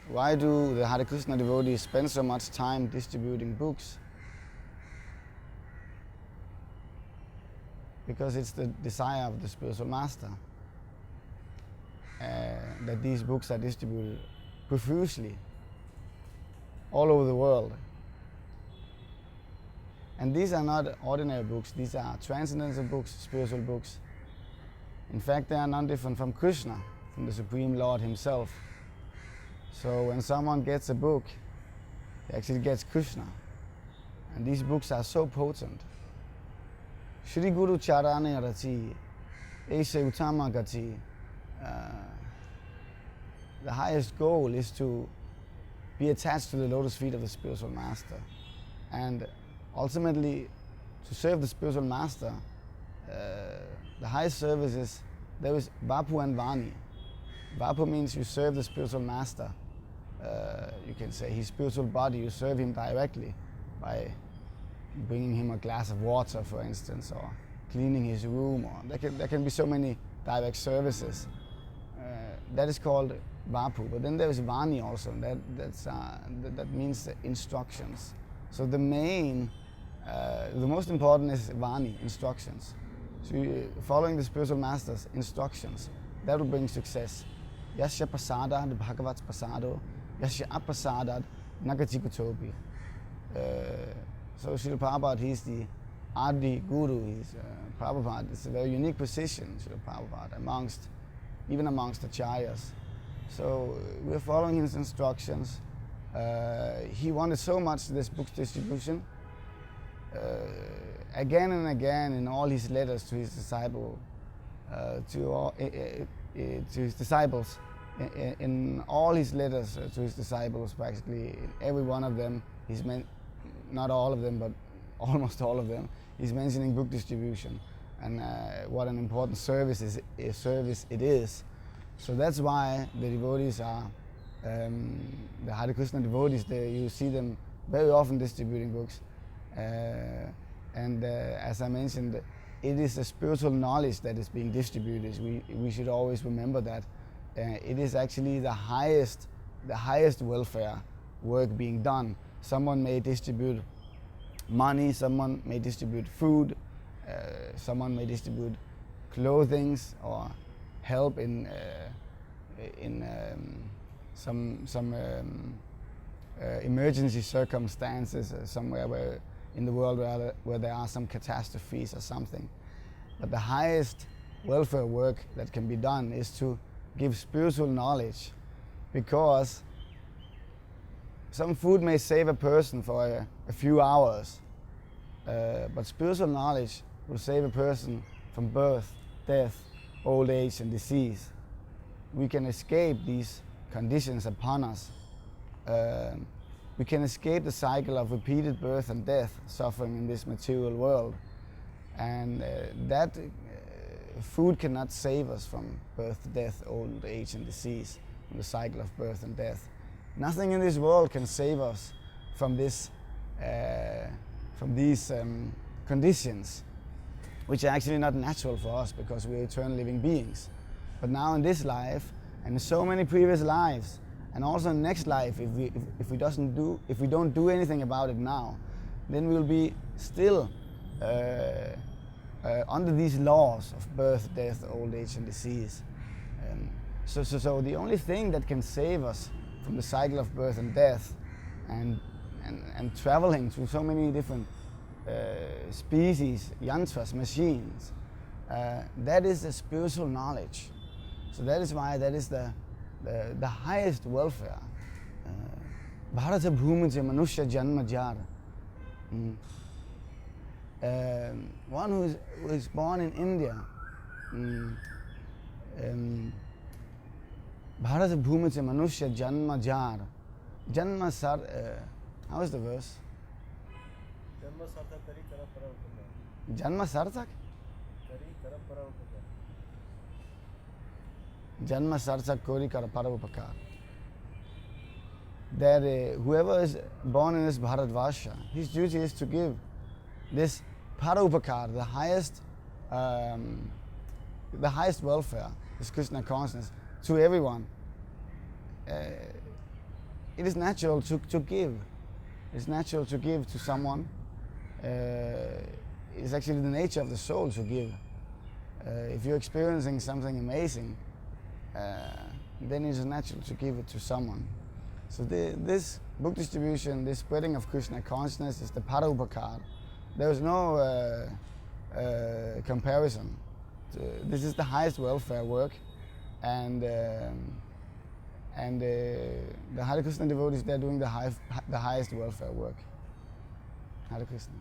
why do the Hare Krishna devotees spend so much time distributing books? Because it's the desire of the spiritual master that these books are distributed profusely all over the world. And these are not ordinary books, these are transcendental books, spiritual books. In fact, they are none different from Krishna, from the Supreme Lord himself. So when someone gets a book, he actually gets Krishna. And these books are so potent. Shri Guru Charane Rachi, Aise Utama Gati. The highest goal is to be attached to the lotus feet of the spiritual master. And ultimately, to serve the spiritual master, the highest service is, there is Vapu and Vani. Vapu means you serve the spiritual master. You can say his spiritual body, you serve him directly by bringing him a glass of water, for instance, or cleaning his room, or there can be so many direct services. That is called Vapu. But then there is Vani also, that means instructions. So the most important is Vani, instructions. So following the spiritual master's instructions, that will bring success. Yasya prasadad bhagavat's prasado, yasya aprasadad nagachikutopi. So Srila Prabhupada, he's the Adi Guru, Prabhupada. It's a very unique position, Srila Prabhupada, even amongst the Acharyas. So we're following his instructions. He wanted so much this book's distribution. Again and again in all his letters to his disciples, in all his letters to his disciples, practically in every one of them, not all of them, but almost all of them, he's mentioning book distribution and what an important service it is. So that's why the devotees are, the Hare Krishna devotees, you see them very often distributing books. As I mentioned, it is the spiritual knowledge that is being distributed. We should always remember that. It is actually the highest welfare work being done. Someone may distribute money, someone may distribute food, someone may distribute clothing or help in some emergency circumstances somewhere in the world where there are some catastrophes or something. But the highest welfare work that can be done is to give spiritual knowledge, because some food may save a person for a few hours, but spiritual knowledge will save a person from birth, death, old age and disease. We can escape these conditions upon us. We can escape the cycle of repeated birth and death, suffering in this material world. And that food cannot save us from birth, death, old age and disease, from the cycle of birth and death. Nothing in this world can save us from these conditions, which are actually not natural for us because we are eternal living beings. But now in this life, and in so many previous lives, and also in next life, if we don't do anything about it now, then we'll be still under these laws of birth, death, old age, and disease. So the only thing that can save us from the cycle of birth and death, and traveling through so many different species, yantras, machines, that is the spiritual knowledge. So that is why that is the highest welfare. Bharata bhumije manusya janma jar. One who is born in India. Bharata bhumije manusya janma jar. Janma sar. How is the verse? Janma sarthak. Janma sarthak kori kara paravapakar. That whoever is born in this Bharatvarsha, his duty is to give this paravapakar, the highest welfare, this Krishna consciousness, to everyone. it is natural to give. It's natural to give to someone. It's actually the nature of the soul to give. If you're experiencing something amazing, then it's natural to give it to someone. So this book distribution, this spreading of Krishna consciousness is the Parupakar. There is no comparison. This is the highest welfare work, and the Hare Krishna devotees, they're doing the highest welfare work. Hare Krishna.